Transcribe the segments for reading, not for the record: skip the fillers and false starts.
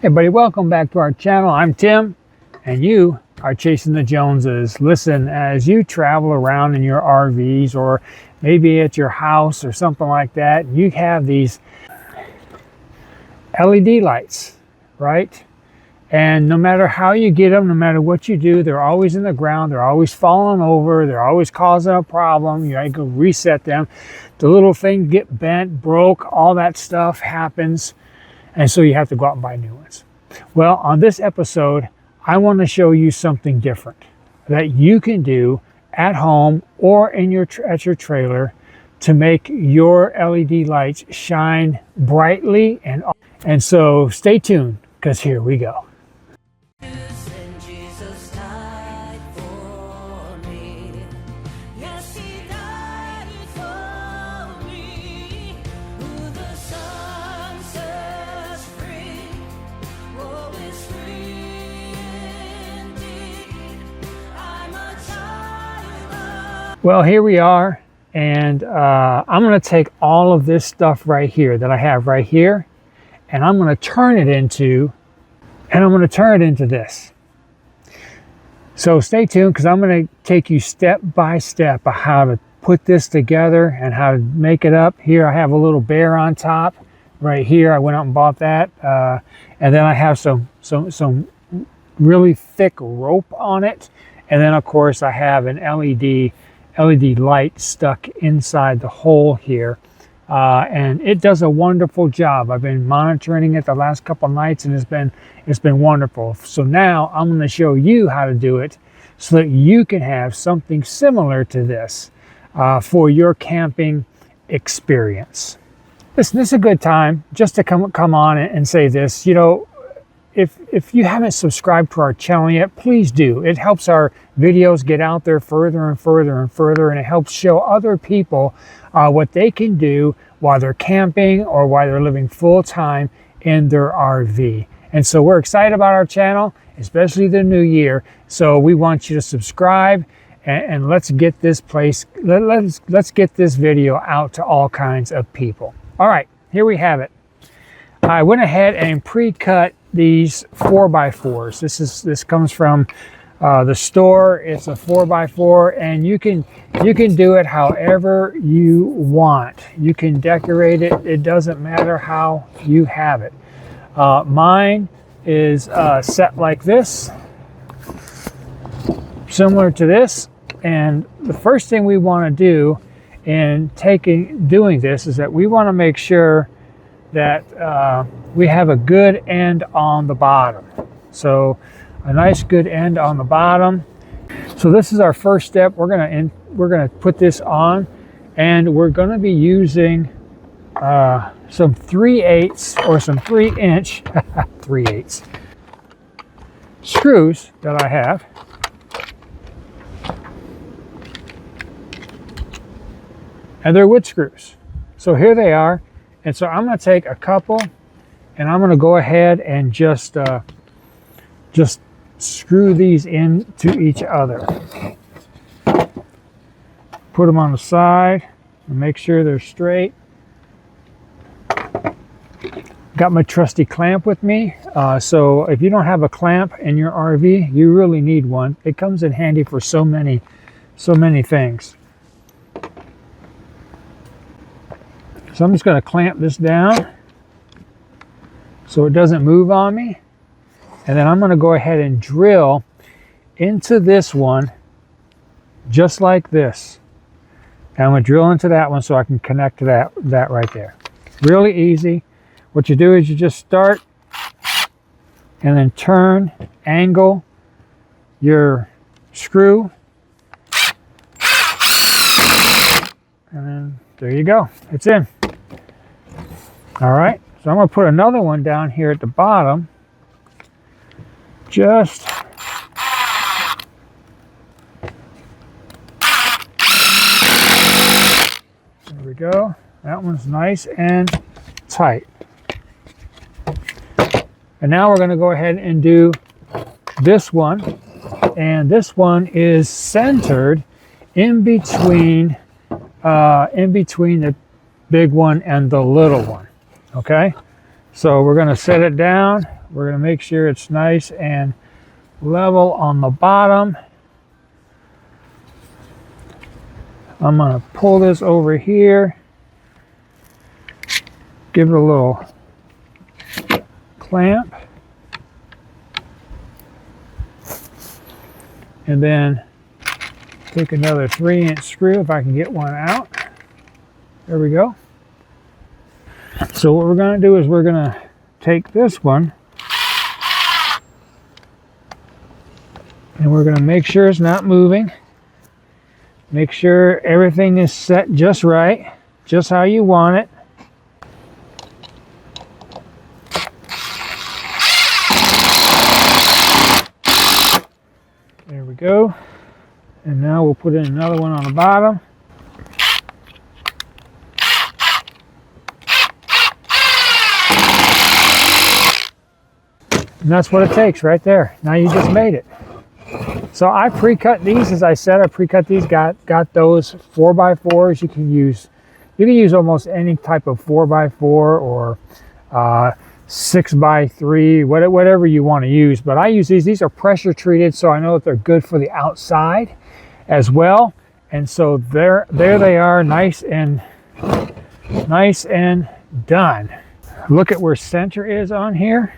Hey buddy, welcome back to our channel. I'm Tim and you are chasing the Joneses. Listen, as you travel around in your RVs or maybe at your house or something like that, you have these LED lights, right? And no matter how you get them, no matter what you do, they're always in the ground, they're always falling over, they're always causing a problem. You gotta go reset them. The little thing get bent, broke, all that stuff happens. And so you have to go out and buy new ones. Well, on this episode, I want to show you something different that you can do at home or in at your trailer to make your LED lights shine brightly. And so stay tuned, because here we go. Well, here we are, and I'm going to take all of this stuff right here that I have right here, and I'm going to turn it into, this. So stay tuned, because I'm going to take you step by step of how to put this together and how to make it up. Here I have a little bear on top right here. I went out and bought that, and then I have some really thick rope on it, and then of course I have an LED light stuck inside the hole here, and it does a wonderful job. I've been monitoring it the last couple nights, and it's been wonderful. So now I'm going to show you how to do it so that you can have something similar to this for your camping experience. Listen, this is a good time just to come on and say this. You know, if you haven't subscribed to our channel yet, please do. It helps our videos get out there further and further and further, and it helps show other people what they can do while they're camping or while they're living full-time in their RV. And so we're excited about our channel, especially the new year. So we want you to subscribe, and let's get this let's get this video out to all kinds of people. All right, here we have it. I went ahead and pre-cut these 4x4s. This comes from the store. It's a 4x4, and you can do it however you want. You can decorate it. It doesn't matter how you have it. Mine is set like this, similar to this. And the first thing we want to do in doing this is that we want to make sure that we have a good end on the bottom. So a nice good end on the bottom. So this is our first step. We're gonna put this on, and we're gonna be using some 3/8 or some 3-inch 3/8 screws that I have. And they're wood screws. So here they are. And so I'm going to take a couple, and I'm going to go ahead and just screw these into each other. Put them on the side and make sure they're straight. Got my trusty clamp with me. So if you don't have a clamp in your RV, you really need one. It comes in handy for so many things. So I'm just going to clamp this down so it doesn't move on me. And then I'm going to go ahead and drill into this one just like this. And I'm going to drill into that one so I can connect to that right there. Really easy. What you do is you just start and then turn, angle your screw. And then there you go. It's in. All right, so I'm going to put another one down here at the bottom. Just there we go. That one's nice and tight. And now we're going to go ahead and do this one. And this one is centered in between the big one and the little one. Okay, so we're going to set it down We're going to make sure it's nice and level on the bottom. I'm going to pull this over here, give it a little clamp, and then take another 3-inch screw if I can get one out. There we go. So what we're going to do is we're going to take this one and we're going to make sure it's not moving. Make sure everything is set just right, just how you want it. There we go. And now we'll put in another one on the bottom. And that's what it takes right there. Now you just made it. So I pre-cut these, as I said, I pre-cut these, got those 4x4s. You can use almost any type of 4x4 or 6x3, whatever you want to use. But I use these. These are pressure treated, so I know that they're good for the outside as well. And so there they are, nice and done. Look at where center is on here.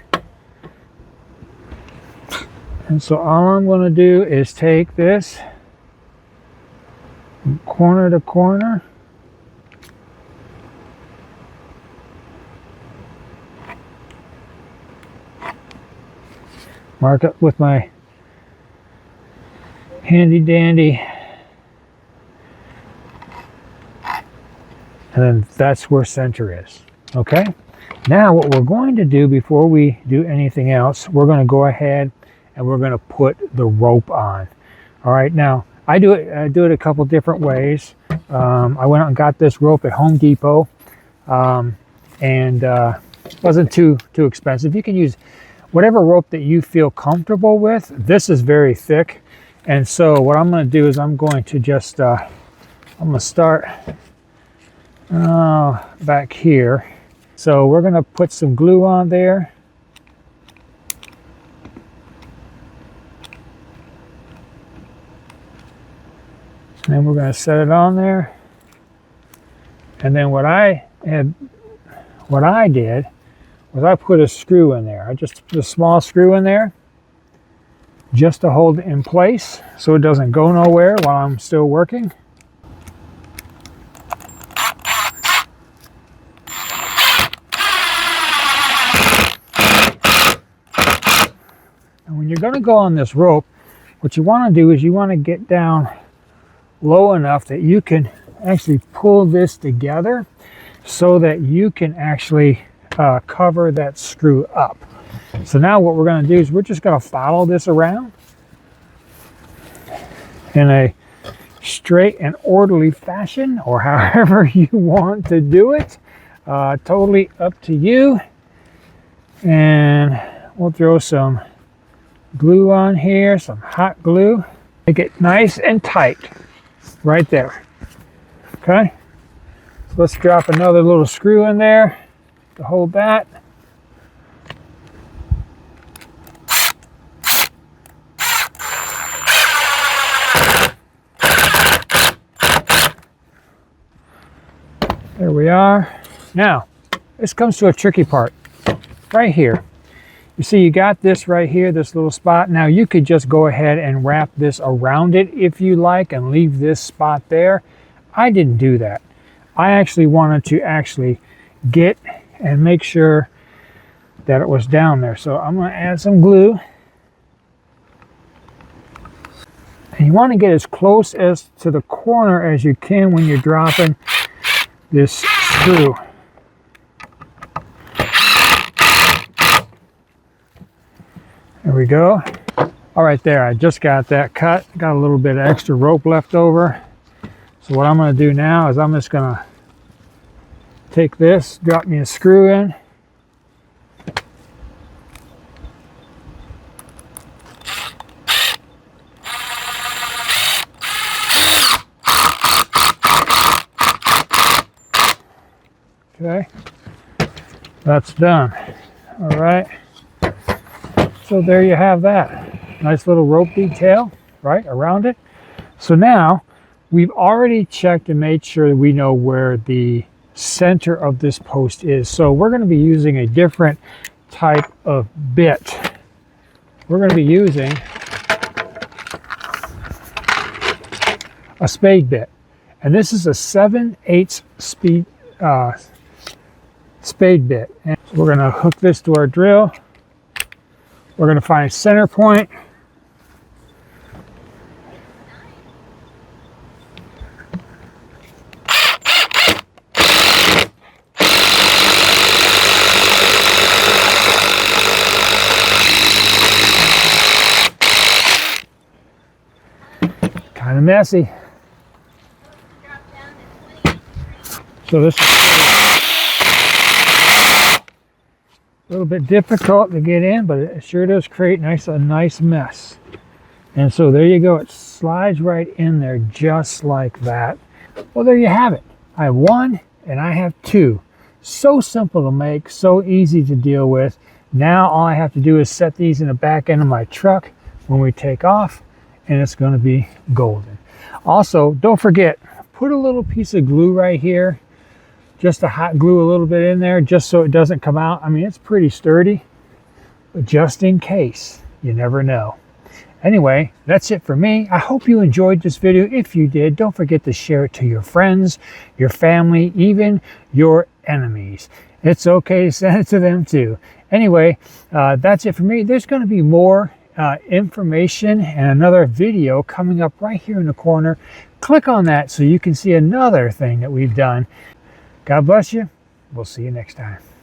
And so all I'm going to do is take this from corner to corner. Mark it with my handy dandy. And then that's where center is. Okay? Now what we're going to do before we do anything else, we're going to go ahead and we're going to put the rope on. All right, now I do it a couple different ways. I went out and got this rope at Home Depot, and it wasn't too expensive. You can use whatever rope that you feel comfortable with. This is very thick, and so what I'm going to do is I'm going to just I'm going to start back here. So we're going to put some glue on there. And then we're going to set it on there. And then what I did was I put a screw in there. I just put a small screw in there just to hold it in place so it doesn't go nowhere while I'm still working. And when you're going to go on this rope, what you want to do is you want to get down low enough that you can actually pull this together so that you can actually cover that screw up. So now what we're going to do is we're just going to follow this around in a straight and orderly fashion, or however you want to do it. Totally up to you. And we'll throw some glue on here, some hot glue. Make it nice and tight. Right there. Okay, so let's drop another little screw in there to hold that. There we are. Now, this comes to a tricky part right here. You see, you got this right here, this little spot. Now you could just go ahead and wrap this around it if you like and leave this spot there. I didn't do that. I actually wanted to actually get and make sure that it was down there. So I'm going to add some glue. And you want to get as close as to the corner as you can when you're dropping this screw. There we go. All right, there, I just got that cut. Got a little bit of extra rope left over. So what I'm going to do now is I'm just going to take this, drop me a screw in. Okay, that's done. All right. So there you have that. Nice little rope detail right around it. So now we've already checked and made sure that we know where the center of this post is. So we're going to be using a different type of bit. We're going to be using a spade bit. And this is a 7/8 speed spade bit. And we're going to hook this to our drill. We're going to find a center point. Kind of messy. So this is a little bit difficult to get in, but it sure does create a nice mess. And so there you go. It slides right in there just like that. Well, there you have it. I have one and I have two. So simple to make, so easy to deal with. Now all I have to do is set these in the back end of my truck when we take off, and it's going to be golden. Also, don't forget, put a little piece of glue right here, just to hot glue a little bit in there, just so it doesn't come out. I mean, it's pretty sturdy, but just in case, you never know. Anyway, that's it for me. I hope you enjoyed this video. If you did, don't forget to share it to your friends, your family, even your enemies. It's okay to send it to them too. Anyway, that's it for me. There's going to be more information and another video coming up right here in the corner. Click on that so you can see another thing that we've done. God bless you. We'll see you next time.